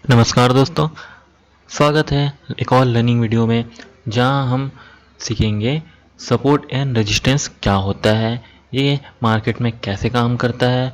नमस्कार दोस्तों, स्वागत है एक और लर्निंग वीडियो में जहां हम सीखेंगे सपोर्ट एंड रेजिस्टेंस क्या होता है, ये मार्केट में कैसे काम करता है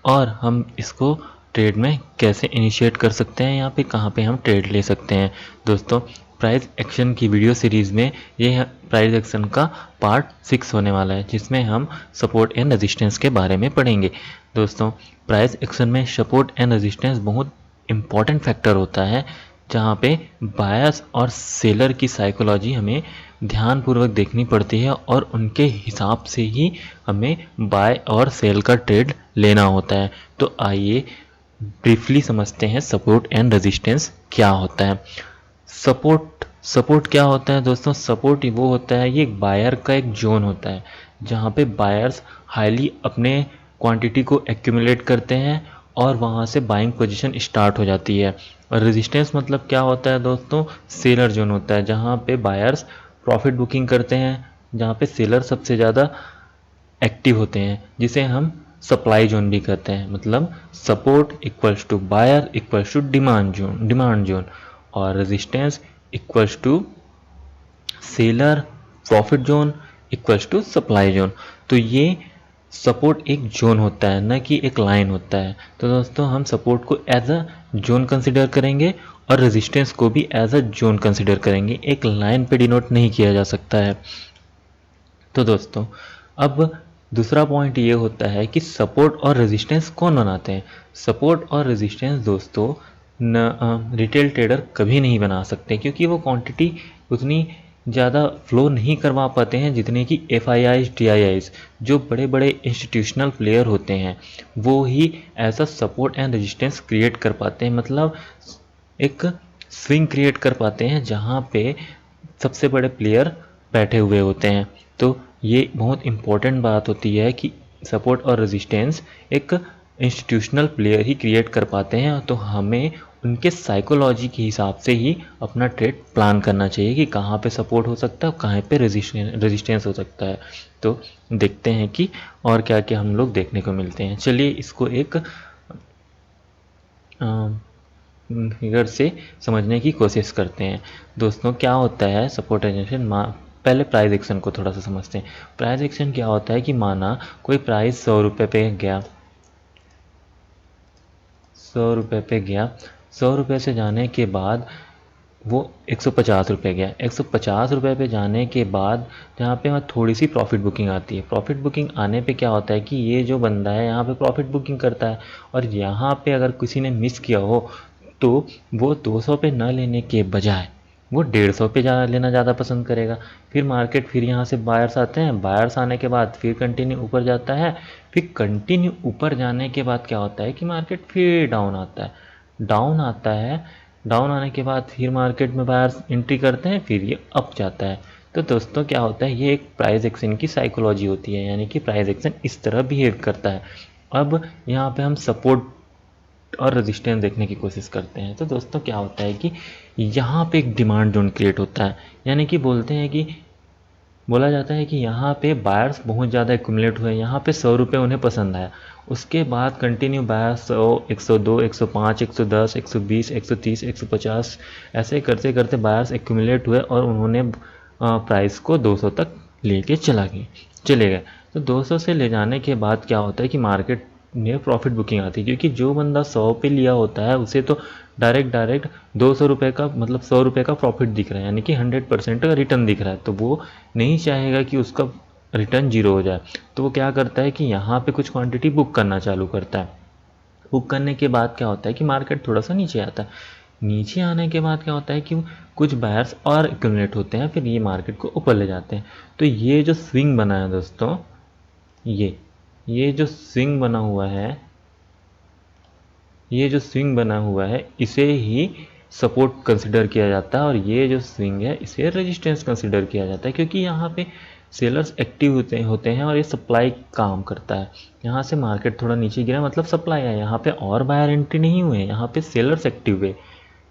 और हम इसको ट्रेड में कैसे इनिशिएट कर सकते हैं, यहाँ पे कहाँ पे हम ट्रेड ले सकते हैं। दोस्तों, प्राइस एक्शन की वीडियो सीरीज़ में ये प्राइस एक्शन का पार्ट 6 होने वाला है, जिसमें हम सपोर्ट एंड रेजिस्टेंस के बारे में पढ़ेंगे। दोस्तों, प्राइस एक्शन में सपोर्ट एंड रेजिस्टेंस बहुत इम्पॉर्टेंट फैक्टर होता है, जहाँ पे बायर्स और सेलर की साइकोलॉजी हमें ध्यानपूर्वक देखनी पड़ती है और उनके हिसाब से ही हमें बाय और सेल का ट्रेड लेना होता है। तो आइए ब्रीफली समझते हैं सपोर्ट एंड रेजिस्टेंस क्या होता है। सपोर्ट क्या होता है दोस्तों? सपोर्ट वो होता है, ये एक बायर का एक जोन होता है जहाँ पे बायर्स हाईली अपने क्वांटिटी को एक्यूमुलेट करते हैं और वहाँ से बाइंग पोजीशन स्टार्ट हो जाती है। और रेजिस्टेंस मतलब क्या होता है दोस्तों? सेलर जोन होता है जहाँ पे बायर्स प्रॉफिट बुकिंग करते हैं, जहाँ पे सेलर सबसे ज़्यादा एक्टिव होते हैं, जिसे हम सप्लाई जोन भी कहते हैं। मतलब support equals to buyer equals to demand zone और resistance equals to seller profit zone equals to supply zone. तो ये सपोर्ट एक जोन होता है, न कि एक लाइन होता है। तो दोस्तों, हम सपोर्ट को एज अ जोन कंसिडर करेंगे और रेजिस्टेंस को भी एज अ जोन कंसिडर करेंगे, एक लाइन पे डिनोट नहीं किया जा सकता है। तो दोस्तों, अब दूसरा पॉइंट ये होता है कि सपोर्ट और रेजिस्टेंस कौन बनाते हैं। सपोर्ट और रेजिस्टेंस दोस्तों रिटेल ट्रेडर कभी नहीं बना सकते, क्योंकि वो क्वांटिटी उतनी ज़्यादा फ्लो नहीं करवा पाते हैं जितने कि FIIs DIIs जो बड़े बड़े इंस्टीट्यूशनल प्लेयर होते हैं वो ही ऐसा सपोर्ट एंड रेजिस्टेंस क्रिएट कर पाते हैं। मतलब एक स्विंग क्रिएट कर पाते हैं जहाँ पे सबसे बड़े प्लेयर बैठे हुए होते हैं। तो ये बहुत इम्पोर्टेंट बात होती है कि सपोर्ट और रेजिस्टेंस एक इंस्टीट्यूशनल प्लेयर ही क्रिएट कर पाते हैं। तो हमें उनके साइकोलॉजी के हिसाब से ही अपना ट्रेड प्लान करना चाहिए कि कहाँ पे सपोर्ट हो सकता है और कहाँ पे रेजिस्टेंस हो सकता है। तो देखते हैं कि और क्या क्या हम लोग देखने को मिलते हैं। चलिए इसको एक फिगर से समझने की कोशिश करते हैं। दोस्तों, क्या होता है सपोर्ट रेजिस्टेंस? पहले प्राइस एक्शन को थोड़ा सा समझते हैं। प्राइस एक्शन क्या होता है कि माना कोई प्राइस 100 रुपये पे गया, 100 रुपये पे गया, 100 रुपये से जाने के बाद वो 150 रुपये गया। 150 रुपये पे जाने के बाद जहाँ पे वहाँ थोड़ी सी प्रॉफिट बुकिंग आती है। प्रॉफिट बुकिंग आने पे क्या होता है कि ये जो बंदा है यहाँ पे प्रॉफिट बुकिंग करता है, और यहाँ पे अगर किसी ने मिस किया हो तो वो 200 पे ना लेने के बजाय वो 150 पे लेना ज़्यादा पसंद करेगा। फिर मार्केट, फिर यहाँ से बायर्स आते हैं, बायर्स आने के बाद फिर कंटिन्यू ऊपर जाता है। फिर कंटिन्यू ऊपर जाने के बाद क्या होता है कि मार्केट फिर डाउन आता है। डाउन आता है, डाउन आने के बाद फिर मार्केट में बायर्स एंट्री करते हैं, फिर ये अप जाता है। तो दोस्तों, क्या होता है, ये एक प्राइस एक्शन की साइकोलॉजी होती है, यानी कि प्राइस एक्शन इस तरह बिहेव करता है। अब यहाँ पे हम सपोर्ट और रेजिस्टेंस देखने की कोशिश करते हैं। तो दोस्तों, क्या होता है कि यहाँ पे एक डिमांड जोन क्रिएट होता है, यानी कि बोला जाता है कि यहाँ पे बायर्स बहुत ज़्यादा एक्यूमुलेट हुए, यहाँ पे 100 रुपये उन्हें पसंद आया। उसके बाद कंटिन्यू बायर्स 100, 102, 105, 110, 120, 130, 150 ऐसे करते करते बायर्स एक्यूमुलेट हुए और उन्होंने प्राइस को 200 तक लेके चले गए। तो 200 से ले जाने के बाद क्या होता है कि मार्केट में प्रॉफिट बुकिंग आती है, क्योंकि जो बंदा 100 पे लिया होता है उसे तो डायरेक्ट 200 रुपये का, मतलब 100 रुपये का प्रॉफिट दिख रहा है, यानी कि 100% का रिटर्न दिख रहा है। तो वो नहीं चाहेगा कि उसका रिटर्न जीरो हो जाए। तो वो क्या करता है कि यहाँ पे कुछ क्वांटिटी बुक करना चालू करता है। बुक करने के बाद क्या होता है कि मार्केट थोड़ा सा नीचे आता है। नीचे आने के बाद क्या होता है कि कुछ बायर्स और एक्यूमुलेट होते हैं, फिर ये मार्केट को ऊपर ले जाते हैं। तो ये जो स्विंग बना है दोस्तों, ये जो स्विंग बना हुआ है, ये जो स्विंग बना हुआ है इसे ही सपोर्ट कंसिडर किया जाता है, और ये जो स्विंग है इसे रेजिस्टेंस कंसिडर किया जाता है, क्योंकि यहाँ पे सेलर्स एक्टिव होते हैं और ये सप्लाई काम करता है। यहाँ से मार्केट थोड़ा नीचे गिरा, मतलब सप्लाई है, यहाँ पे और बायर एंट्री नहीं हुए, यहाँ पे सेलर्स एक्टिव हुए,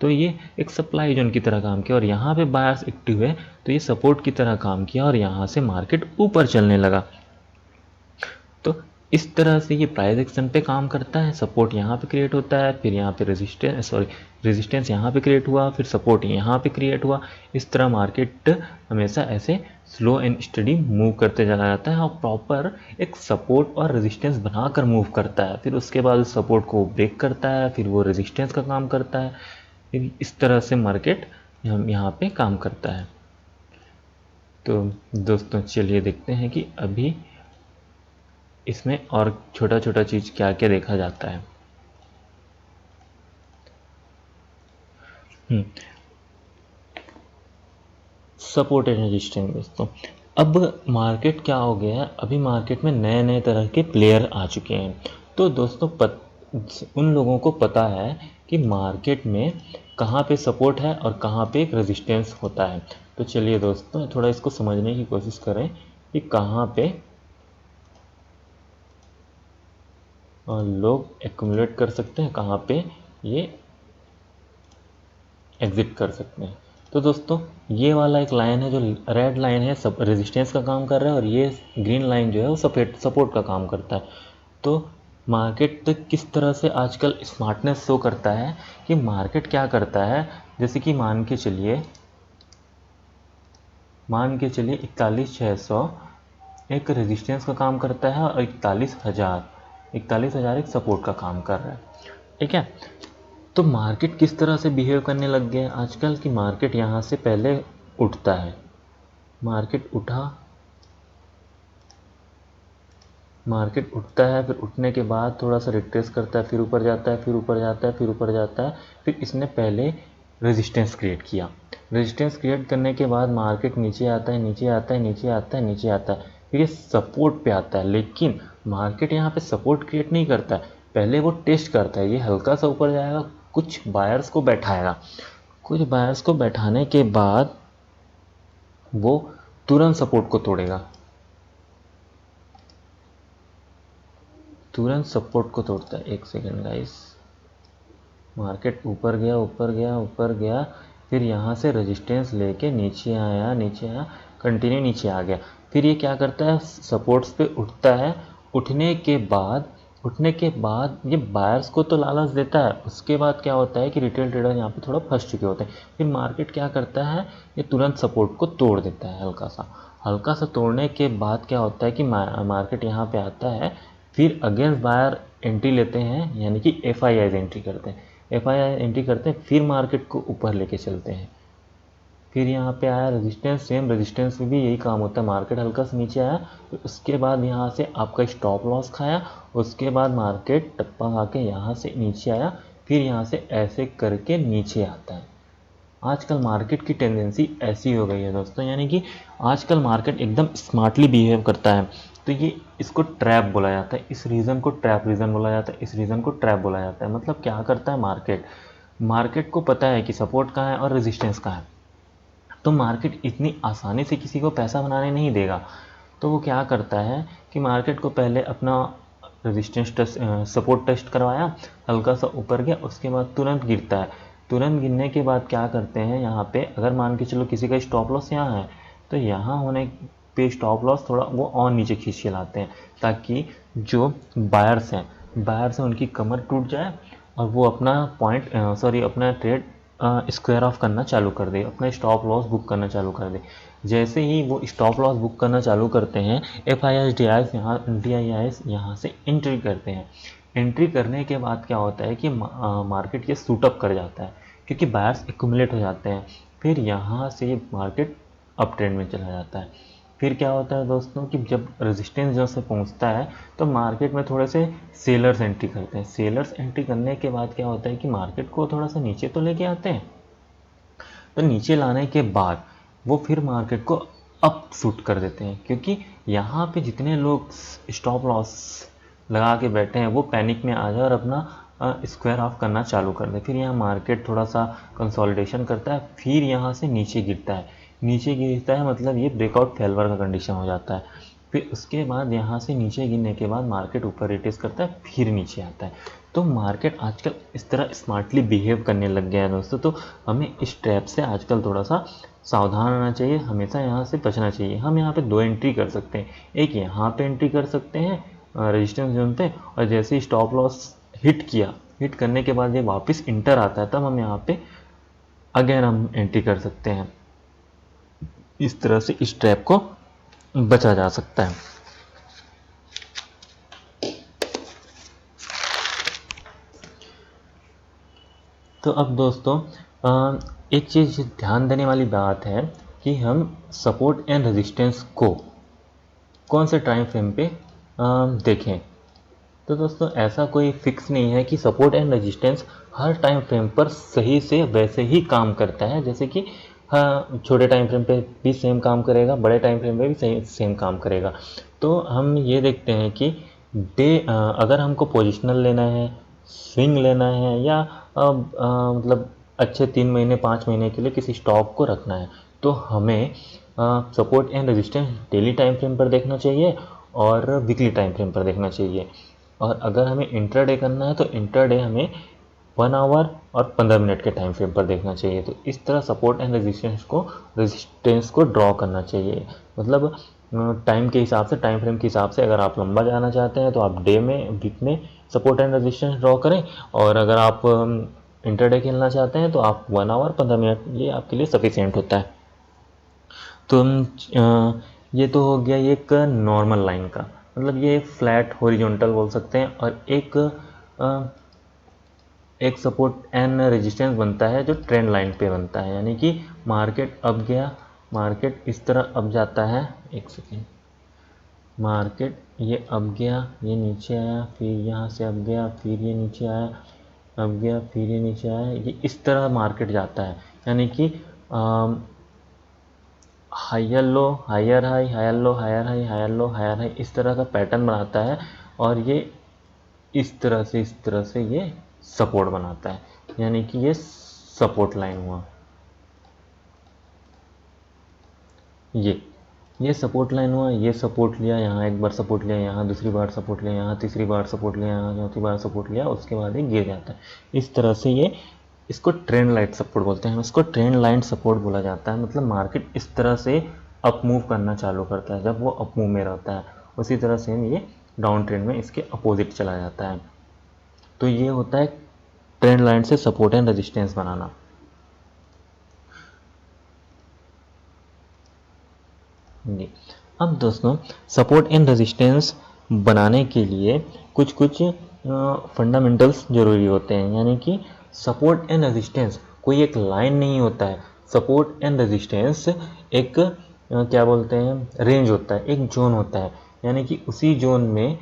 तो ये एक सप्लाई जोन की तरह काम किया। और यहाँ पे बायर्स एक्टिव हुए तो ये सपोर्ट की तरह काम किया, और यहाँ से मार्केट ऊपर चलने लगा। तो इस तरह से ये प्राइस एक्शन पे काम करता है। सपोर्ट यहाँ पे क्रिएट होता है, फिर यहाँ पे रेजिस्टेंस यहाँ पे क्रिएट हुआ, फिर सपोर्ट यहाँ पे क्रिएट हुआ। इस तरह मार्केट हमेशा ऐसे स्लो एंड स्टडी मूव करते चला जाता है और प्रॉपर एक सपोर्ट और रेजिस्टेंस बनाकर मूव करता है। फिर उसके बाद उस सपोर्ट को ब्रेक करता है, फिर वो रेजिस्टेंस का काम करता है। फिर इस तरह से मार्केट यहाँ पे काम करता है। तो दोस्तों चलिए देखते हैं कि अभी इसमें और छोटा छोटा चीज़ क्या क्या देखा जाता है। सपोर्ट एंड रेजिस्टेंस दोस्तों, अब मार्केट क्या हो गया है, अभी मार्केट में नए नए तरह के प्लेयर आ चुके हैं। तो दोस्तों उन लोगों को पता है कि मार्केट में कहाँ पे सपोर्ट है और कहाँ पे एक रेजिस्टेंस होता है। तो चलिए दोस्तों थोड़ा इसको समझने की कोशिश करें कि कहाँ पे लोग एक्यूमुलेट कर सकते हैं, कहाँ पे ये एग्जिट कर सकते हैं। तो दोस्तों ये वाला एक लाइन है, जो रेड लाइन है सब रेजिस्टेंस का काम कर रहा है, और ये ग्रीन लाइन जो है वो सपोर्ट का काम करता है। तो मार्केट तक किस तरह से आजकल स्मार्टनेस शो करता है कि मार्केट क्या करता है, जैसे कि मान के चलिए 41,600 एक रेजिस्टेंस का काम करता है और 41,000 एक सपोर्ट का काम कर रहा है। ठीक है, तो मार्केट किस तरह से बिहेव करने लग गया है आजकल कि मार्केट यहाँ से पहले उठता है, मार्केट उठता है, फिर उठने के बाद थोड़ा सा रिट्रेस करता है, फिर ऊपर जाता है, फिर ऊपर जाता है, फिर ऊपर जाता है, फिर इसने पहले रेजिस्टेंस क्रिएट किया। रेजिस्टेंस क्रिएट करने के बाद मार्केट नीचे आता है, नीचे आता है, नीचे आता है, नीचे आता है, फिर ये सपोर्ट पे आता है। लेकिन मार्केट यहाँ पे सपोर्ट क्रिएट नहीं करता है, पहले वो टेस्ट करता है। ये हल्का सा ऊपर जाएगा, कुछ बायर्स को बैठाएगा, कुछ बायर्स को बैठाने के बाद वो तुरंत सपोर्ट को तोड़ेगा, तुरंत सपोर्ट को तोड़ता है। एक सेकेंड गाइस, मार्केट ऊपर गया, ऊपर गया, ऊपर गया, फिर यहाँ से रेजिस्टेंस लेके नीचे आया, नीचे आया, कंटिन्यू नीचे आ गया। फिर ये क्या करता है, सपोर्ट्स पे उठता है। उठने के बाद ये बायर्स को तो लालच देता है। उसके बाद क्या होता है कि रिटेल ट्रेडर यहाँ पे थोड़ा फंस चुके होते हैं। फिर मार्केट क्या करता है, ये तुरंत सपोर्ट को तोड़ देता है। हल्का सा तोड़ने के बाद क्या होता है कि मार्केट यहाँ पे आता है, फिर अगेंस्ट बायर एंट्री लेते हैं, यानी कि FIIs एंट्री करते हैं। FII एंट्री करते हैं, फिर मार्केट को ऊपर लेके चलते हैं। फिर यहाँ पे आया रेजिस्टेंस, सेम रेजिस्टेंस में भी यही काम होता है। मार्केट हल्का से नीचे आया, तो उसके बाद यहाँ से आपका स्टॉप लॉस खाया, उसके बाद मार्केट टप्पा खा के यहाँ से नीचे आया, फिर यहाँ से ऐसे करके नीचे आता है। आजकल मार्केट की टेंडेंसी ऐसी हो गई है दोस्तों, यानी कि आजकल मार्केट एकदम स्मार्टली बिहेव करता है। तो ये इसको ट्रैप बोला जाता है, इस रीज़न को ट्रैप रीज़न बोला जाता है, इस रीज़न को ट्रैप बोला जाता है। मतलब क्या करता है मार्केट को पता है कि सपोर्ट कहाँ है और रेजिस्टेंस कहाँ है, तो मार्केट इतनी आसानी से किसी को पैसा बनाने नहीं देगा। तो वो क्या करता है कि मार्केट को पहले अपना रेजिस्टेंस टेस्ट, सपोर्ट टेस्ट करवाया, हल्का सा ऊपर गया, उसके बाद तुरंत गिरता है। तुरंत गिरने के बाद क्या करते हैं, यहाँ पे अगर मान के चलो किसी का स्टॉप लॉस यहाँ है, तो यहाँ होने पे स्टॉप लॉस थोड़ा वो और नीचे खींच के लाते हैं, ताकि जो बायर्स हैं उनकी कमर टूट जाए और वो अपना ट्रेड स्क्वायर ऑफ करना चालू कर दे, अपना स्टॉप लॉस बुक करना चालू कर दे। जैसे ही वो स्टॉप लॉस बुक करना चालू करते हैं, DIIs यहाँ से एंट्री करते हैं। एंट्री करने के बाद क्या होता है कि मार्केट ये सूटअप कर जाता है, क्योंकि बायर्स एक्यूमुलेट हो जाते हैं। फिर यहाँ से मार्केट अप ट्रेंड में चला जाता है। फिर क्या होता है दोस्तों कि जब रेजिस्टेंस जो से पहुंचता है, तो मार्केट में थोड़े से सेलर्स एंट्री करते हैं। सेलर्स एंट्री करने के बाद क्या होता है कि मार्केट को थोड़ा सा नीचे तो लेके आते हैं। तो नीचे लाने के बाद वो फिर मार्केट को अप शूट कर देते हैं, क्योंकि यहाँ पे जितने लोग स्टॉप लॉस लगा के बैठे हैं वो पैनिक में आ जाए और अपना स्क्वायर ऑफ करना चालू कर दे। फिर यहाँ मार्केट थोड़ा सा कंसोलिडेशन करता है, फिर यहाँ से नीचे गिरता है, मतलब ये ब्रेकआउट फेलवर का कंडीशन हो जाता है। फिर उसके बाद यहाँ से नीचे गिरने के बाद मार्केट ऊपर रिटेस्ट करता है, फिर नीचे आता है। तो मार्केट आजकल इस तरह स्मार्टली बिहेव करने लग गया है दोस्तों। तो हमें इस ट्रैप से आजकल थोड़ा सा सावधान रहना चाहिए, हमेशा यहाँ से बचना चाहिए। हम यहाँ पे 2 एंट्री कर सकते हैं, एक यहाँ पे एंट्री कर सकते हैं रेजिस्टेंस जोन पे, और जैसे ही स्टॉप लॉस हिट किया, हिट करने के बाद ये वापस इंटर आता है, तब हम यहाँ पे अगेन हम एंट्री कर सकते हैं। इस तरह से इस ट्रैप को बचा जा सकता है। तो अब दोस्तों एक चीज़ ध्यान देने वाली बात है कि हम सपोर्ट एंड रेजिस्टेंस को कौन से टाइम फ्रेम पे देखें। तो दोस्तों ऐसा कोई फिक्स नहीं है कि support and resistance her time frame पर सही से वैसे ही काम करता है। जैसे कि हाँ, छोटे टाइम फ्रेम पे भी सेम काम करेगा, बड़े टाइम फ्रेम पे भी सेम काम करेगा। तो हम ये देखते हैं कि अगर हमको पोजिशनल लेना है, स्विंग लेना है, या मतलब अच्छे 3 महीने 5 महीने के लिए किसी स्टॉक को रखना है, तो हमें support and resistance daily time frame पर देखना चाहिए और वीकली टाइम फ्रेम पर देखना चाहिए। और अगर हमें इंट्राडे करना है तो इंट्राडे हमें 1 आवर और 15 मिनट के टाइम फ्रेम पर देखना चाहिए। तो इस तरह सपोर्ट एंड रेजिस्टेंस को ड्रॉ करना चाहिए। मतलब टाइम के हिसाब से, टाइम फ्रेम के हिसाब से, अगर आप लंबा जाना चाहते हैं तो आप डे में, वीक में सपोर्ट एंड रेजिस्टेंस ड्रॉ करें, और अगर आप इंटरडे खेलना चाहते हैं तो आप 1 आवर 15 मिनट, ये आपके लिए सफिशिएंट होता है। तो ये तो हो गया ये एक नॉर्मल लाइन का, मतलब ये फ्लैट हॉरिजॉन्टल बोल सकते हैं। और एक सपोर्ट एंड रेजिस्टेंस बनता है जो ट्रेंड लाइन पे बनता है, यानी कि मार्केट अप गया, मार्केट इस तरह अप जाता है, एक सेकेंड, मार्केट ये अप गया, ये नीचे आया, फिर यहाँ से अप गया, फिर ये नीचे आया, अप गया, फिर ये नीचे आया, ये इस तरह मार्केट जाता है। यानी कि higher low, higher high, higher low, higher high, higher low, higher high, इस तरह का पैटर्न बनाता है। और ये इस तरह से ये सपोर्ट बनाता है, यानी कि ये सपोर्ट लाइन हुआ। ये सपोर्ट लाइन हुआ, ये सपोर्ट लिया, यहाँ एक बार सपोर्ट लिया, यहाँ दूसरी बार सपोर्ट लिया, यहाँ तीसरी बार सपोर्ट लिया, यहाँ चौथी बार सपोर्ट लिया, उसके बाद ये गिर जाता है। इस तरह से ये, इसको ट्रेंड लाइन सपोर्ट बोलते हैं, इसको ट्रेंड लाइन सपोर्ट बोला जाता है। मतलब मार्केट इस तरह से अप मूव करना चालू करता है जब वो अप मूव में रहता है, उसी तरह से ये डाउन ट्रेंड में इसके अपोजिट चला जाता है। तो ये होता है ट्रेंड लाइन से सपोर्ट एंड रेजिस्टेंस बनाना। जी, अब दोस्तों सपोर्ट एंड रेजिस्टेंस बनाने के लिए कुछ कुछ फंडामेंटल्स ज़रूरी होते हैं। यानी कि सपोर्ट एंड रेजिस्टेंस कोई एक लाइन नहीं होता है, सपोर्ट एंड रेजिस्टेंस एक क्या बोलते हैं, रेंज होता है, एक जोन होता है। यानी कि उसी जोन में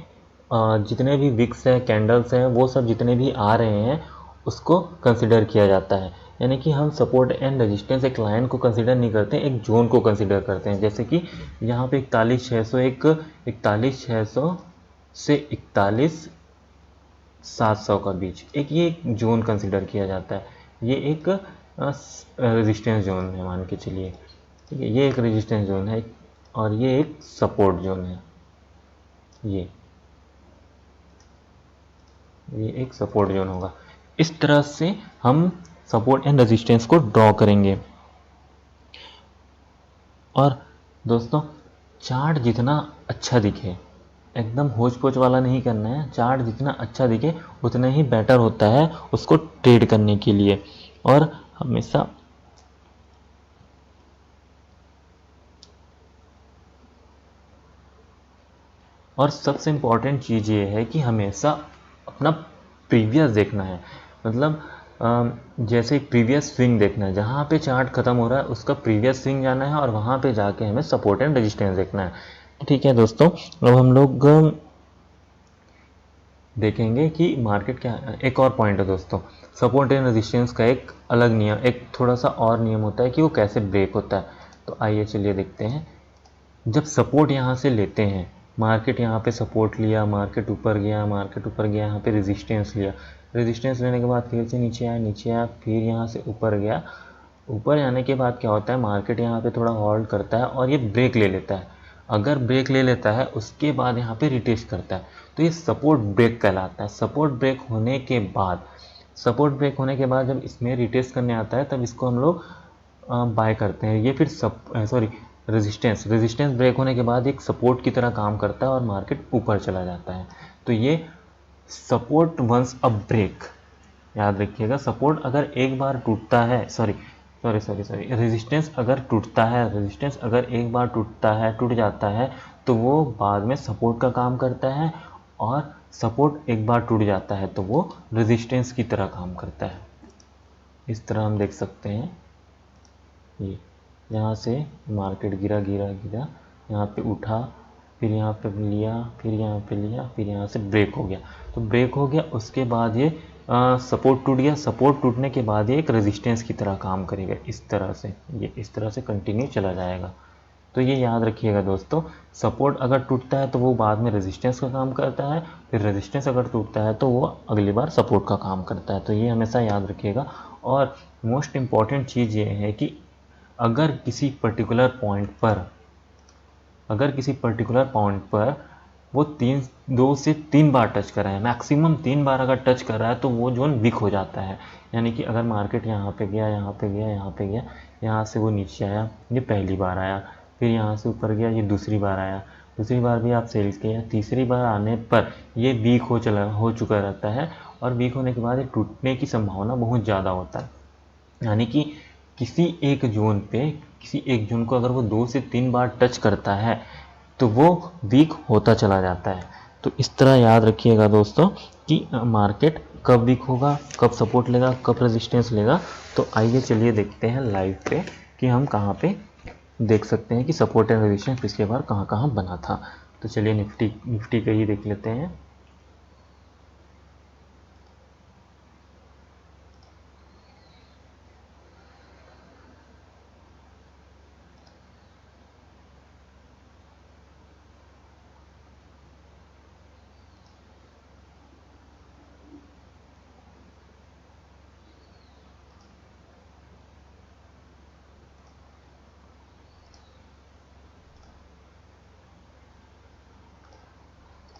जितने भी विक्स हैं, कैंडल्स हैं, वो सब जितने भी आ रहे हैं उसको कंसिडर किया जाता है। यानी कि हम सपोर्ट एंड रेजिस्टेंस एक लाइन को कंसिडर नहीं करते, एक जोन को कंसिडर करते हैं। जैसे कि यहाँ पे 41,600 से 41,700 का बीच एक, ये एक जोन कंसिडर किया जाता है। ये एक रेजिस्टेंस जोन है मान के चलिए, ठीक है, ये एक रेजिस्टेंस जोन है और ये एक सपोर्ट जोन है। ये एक सपोर्ट जोन होगा। इस तरह से हम सपोर्ट एंड रेजिस्टेंस को ड्रॉ करेंगे। और दोस्तों चार्ट जितना अच्छा दिखे, एकदम होच पोच वाला नहीं करना है, चार्ट जितना अच्छा दिखे उतना ही बेटर होता है उसको ट्रेड करने के लिए। और हमेशा और सबसे इम्पॉर्टेंट चीज़ ये है कि हमेशा अपना प्रीवियस देखना है। मतलब जैसे प्रीवियस स्विंग देखना है, जहाँ पे चार्ट ख़त्म हो रहा है उसका प्रीवियस स्विंग जाना है और वहाँ पे जाके हमें सपोर्ट एंड रेजिस्टेंस देखना है। ठीक है दोस्तों, अब हम लोग देखेंगे कि मार्केट क्या है। एक और पॉइंट है दोस्तों, सपोर्ट एंड रेजिस्टेंस का एक अलग नियम, एक थोड़ा सा और नियम होता है कि वो कैसे ब्रेक होता है। तो आइए चलिए देखते हैं। जब सपोर्ट यहाँ से लेते हैं, मार्केट यहाँ पे सपोर्ट लिया, मार्केट ऊपर गया, मार्केट ऊपर गया, यहाँ पे रेजिस्टेंस लिया, रेजिस्टेंस लेने के बाद फिर से नीचे आया, नीचे आया, फिर यहाँ से ऊपर गया। ऊपर आने के बाद क्या होता है, मार्केट यहाँ पे थोड़ा होल्ड करता है और ये ब्रेक ले लेता है। अगर ब्रेक ले लेता है उसके बाद यहाँ पे रिटेस्ट करता है, तो ये सपोर्ट ब्रेक कहलाता है। सपोर्ट ब्रेक होने के बाद, जब इसमें रिटेस्ट करने आता है तब इसको हम लोग बाय करते हैं। ये फिर सॉरी, रेजिस्टेंस ब्रेक होने के बाद एक सपोर्ट की तरह काम करता है और मार्केट ऊपर चला जाता है। तो ये सपोर्ट वंस अ ब्रेक, याद रखिएगा। सपोर्ट अगर एक बार टूटता है, रेजिस्टेंस अगर टूटता है, रेजिस्टेंस अगर एक बार टूट जाता है तो वो बाद में सपोर्ट का काम करता है, और सपोर्ट एक बार टूट जाता है तो वो रेजिस्टेंस की तरह काम करता है। इस तरह हम देख सकते हैं, ये यहाँ से मार्केट गिरा, यहाँ पे उठा, फिर यहाँ पे लिया, फिर यहाँ पे लिया, फिर यहाँ से ब्रेक हो गया। तो ब्रेक हो गया, उसके बाद ये सपोर्ट टूट गया। सपोर्ट टूटने के बाद ये एक रेजिस्टेंस की तरह काम करेगा। इस तरह से ये इस तरह से कंटिन्यू चला जाएगा। तो ये याद रखिएगा दोस्तों, सपोर्ट अगर टूटता है तो वो बाद में रेजिस्टेंस का काम करता है, फिर रेजिस्टेंस अगर टूटता है तो वो अगली बार सपोर्ट का काम करता है। तो ये हमेशा याद रखिएगा। और मोस्ट इम्पॉर्टेंट चीज़ ये है कि अगर किसी पर्टिकुलर पॉइंट पर वो 2 से 3 बार टच कर रहा है, मैक्सिमम 3 बार अगर टच कर रहा है तो वो जोन वीक हो जाता है। यानी कि अगर मार्केट यहाँ पे गया, यहाँ से वो नीचे आया, ये पहली बार आया, फिर यहाँ से ऊपर गया, ये दूसरी बार आया, दूसरी बार भी आप सेल्स किया, तीसरी बार आने पर ये वीक हो चुका रहता है, और वीक होने के बाद ये टूटने की संभावना बहुत ज़्यादा होता है। यानी कि किसी एक जोन को अगर वो 2 से 3 बार टच करता है तो वो वीक होता चला जाता है। तो इस तरह याद रखिएगा दोस्तों कि मार्केट कब वीक होगा, कब सपोर्ट लेगा, कब रेजिस्टेंस लेगा। तो आइए चलिए देखते हैं लाइव पे कि हम कहाँ पे देख सकते हैं कि सपोर्ट एंड रेजिस्टेंस पिछले बार कहाँ कहाँ बना था। तो चलिए निफ्टी का ही देख लेते हैं।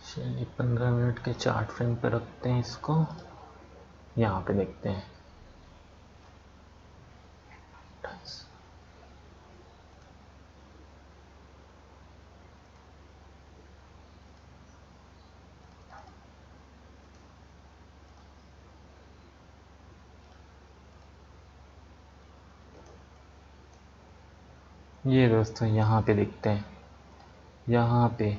चलिए 15 मिनट के चार्ट फ्रेम पे रखते हैं इसको, यहाँ पे देखते हैं। ये दोस्तों यहाँ पे देखते हैं, यहाँ पे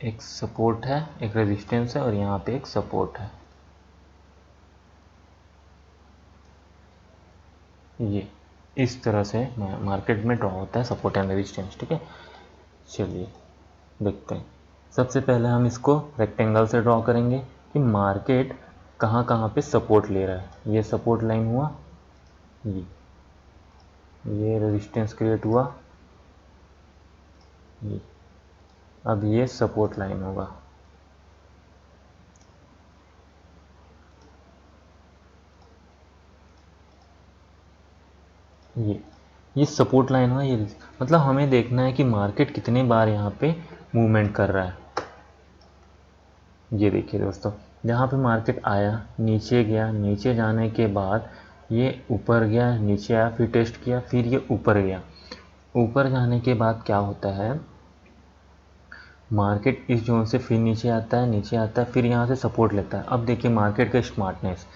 एक सपोर्ट है, एक रेजिस्टेंस है, और यहाँ पे एक सपोर्ट है। ये इस तरह से मार्केट में ड्रॉ होता है सपोर्ट एंड रेजिस्टेंस, ठीक है। चलिए देखते हैं। सबसे पहले हम इसको रेक्टेंगल से ड्रॉ करेंगे कि मार्केट कहाँ कहाँ पे सपोर्ट ले रहा है। ये सपोर्ट लाइन हुआ, ये रेजिस्टेंस क्रिएट हुआ, ये अब ये सपोर्ट लाइन होगा, ये सपोर्ट लाइन हुआ। ये मतलब हमें देखना है कि मार्केट कितने बार यहाँ पे मूवमेंट कर रहा है। ये देखिए दोस्तों, जहाँ पे मार्केट आया, नीचे गया, नीचे जाने के बाद ये ऊपर गया, नीचे आया, फिर टेस्ट किया, फिर ये ऊपर गया। ऊपर जाने के बाद क्या होता है, मार्केट इस जोन से फिर नीचे आता है, फिर यहाँ से सपोर्ट लेता है। अब देखिए मार्केट का स्मार्टनेस,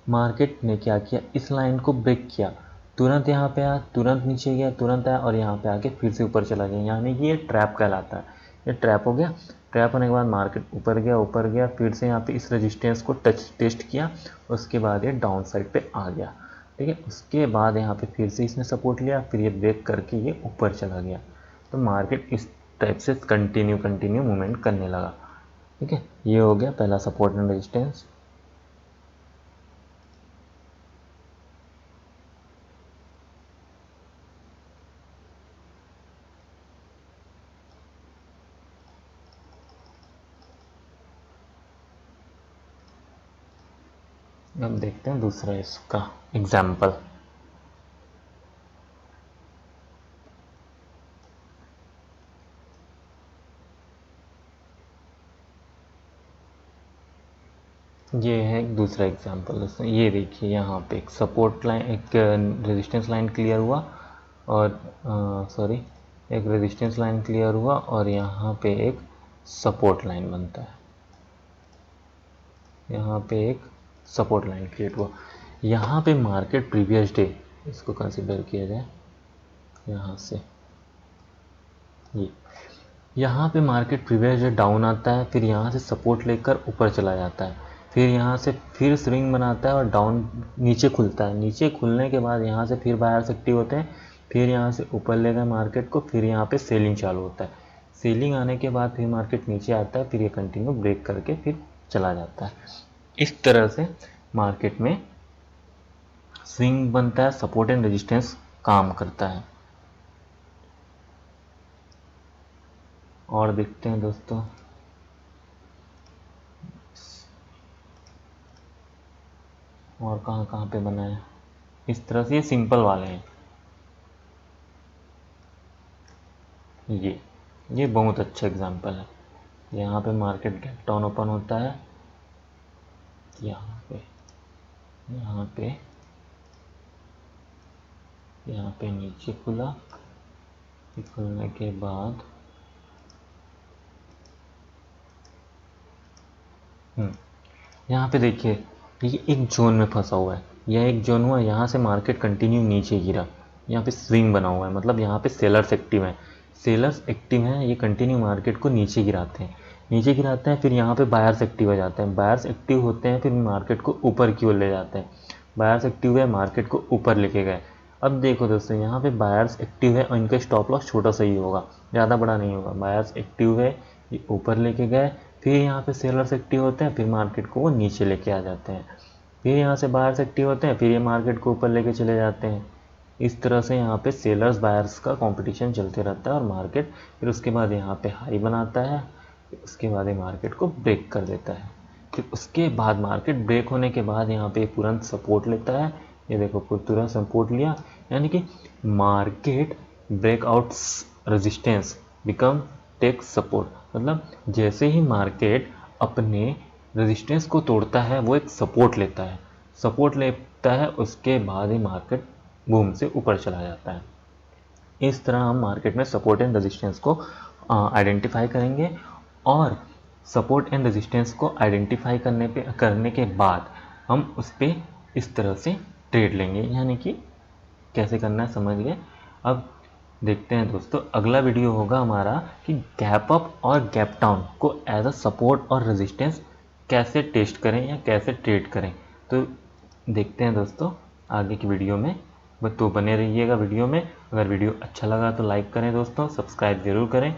मार्केट ने क्या किया, इस लाइन को ब्रेक किया, तुरंत यहाँ पे आया, तुरंत नीचे गया, तुरंत आया, और यहाँ पे आके फिर से ऊपर चला गया। यानी कि ये ट्रैप कहलाता है। ये ट्रैप हो गया। ट्रैप होने के बाद मार्केट ऊपर गया, फिर से यहाँ पे इस रेजिस्टेंस को टेस्ट किया, उसके बाद ये डाउन साइड पे आ गया, ठीक है। उसके बाद यहाँ पे फिर से इसने सपोर्ट लिया, फिर ये ब्रेक करके ये ऊपर चला गया। तो मार्केट इस टाइप से कंटिन्यू मूवमेंट करने लगा, ठीक है। ये हो गया पहला सपोर्ट एंड रेजिस्टेंस। अब देखते हैं दूसरा इसका एग्जाम्पल। ये है एक दूसरा एग्जाम्पल दोस्तों। ये देखिए यहाँ पे एक सपोर्ट लाइन, एक रेजिस्टेंस लाइन क्लियर हुआ, और सॉरी एक रेजिस्टेंस लाइन क्लियर हुआ और यहाँ पे एक सपोर्ट लाइन बनता है, यहाँ पे एक सपोर्ट लाइन क्रिएट हुआ। यहाँ पे मार्केट प्रीवियस डे इसको कंसिडर किया जाए, यहाँ से ये यहाँ पे मार्केट प्रीवियस डे डाउन आता है, फिर यहाँ से सपोर्ट लेकर ऊपर चला जाता है, फिर यहाँ से फिर स्विंग बनाता है और डाउन नीचे खुलता है। नीचे खुलने के बाद यहाँ से फिर बायर्स एक्टिव होते हैं, फिर यहाँ से ऊपर ले गए मार्केट को, फिर यहाँ पे सेलिंग चालू होता है। सेलिंग आने के बाद फिर मार्केट नीचे आता है, फिर ये कंटिन्यू ब्रेक करके फिर चला जाता है। इस तरह से मार्केट में स्विंग बनता है, सपोर्ट एंड रेजिस्टेंस काम करता है। और देखते हैं दोस्तों, और कहाँ कहाँ पे बना है। इस तरह से ये सिंपल वाले हैं। ये बहुत अच्छा एग्जांपल है। यहाँ पे मार्केट गैप डाउन ओपन होता है, यहाँ पे नीचे खुला, खुलने के बाद यहाँ पे देखिए ये एक जोन में फंसा हुआ है, यह एक जोन हुआ, यहाँ से मार्केट कंटिन्यू नीचे गिरा, यहाँ पे स्विंग बना हुआ है, मतलब यहाँ पे सेलर्स एक्टिव हैं। सेलर्स एक्टिव हैं, ये कंटिन्यू मार्केट को नीचे गिराते हैं, फिर यहाँ पे बायर्स एक्टिव हो जाते हैं। बायर्स एक्टिव होते हैं, फिर मार्केट को ऊपर की ओर ले जाते हैं। बायर्स एक्टिव है, मार्केट को ऊपर लेके गए। अब देखो दोस्तों, यहाँ पे बायर्स एक्टिव है और इनका स्टॉप लॉस छोटा सा ही होगा, ज़्यादा बड़ा नहीं होगा। बायर्स एक्टिव है, ये ऊपर लेके गए, फिर यहाँ पे सेलर्स एक्टिव होते हैं, फिर मार्केट को वो नीचे लेके आ जाते हैं। फिर यहाँ से बायर्स एक्टिव होते हैं, फिर ये मार्केट को ऊपर लेके चले जाते हैं। इस तरह से यहाँ पे सेलर्स बायर्स का कंपटीशन चलते रहता है और मार्केट फिर उसके बाद यहाँ पे हाई बनाता है, उसके बाद ये मार्केट को ब्रेक कर देता है। फिर उसके बाद मार्केट ब्रेक होने के बाद यहाँ पे तुरंत सपोर्ट लेता है। ये देखो तुरंत सपोर्ट लिया, यानी कि market breakouts resistance become take support, मतलब जैसे ही मार्केट अपने रेजिस्टेंस को तोड़ता है वो एक सपोर्ट लेता है, उसके बाद ही मार्केट बूम से ऊपर चला जाता है। इस तरह हम मार्केट में सपोर्ट एंड रेजिस्टेंस को आइडेंटिफाई करेंगे, और सपोर्ट एंड रेजिस्टेंस को आइडेंटिफाई करने के बाद हम उस पर इस तरह से ट्रेड लेंगे, यानी कि कैसे करना है समझ गए। अब देखते हैं दोस्तों, अगला वीडियो होगा हमारा कि गैप अप और गैप डाउन को एज अ सपोर्ट और रेजिस्टेंस कैसे टेस्ट करें या कैसे ट्रेड करें। तो देखते हैं दोस्तों आगे की वीडियो में, तो बने रहिएगा वीडियो में। अगर वीडियो अच्छा लगा तो लाइक करें दोस्तों, सब्सक्राइब ज़रूर करें।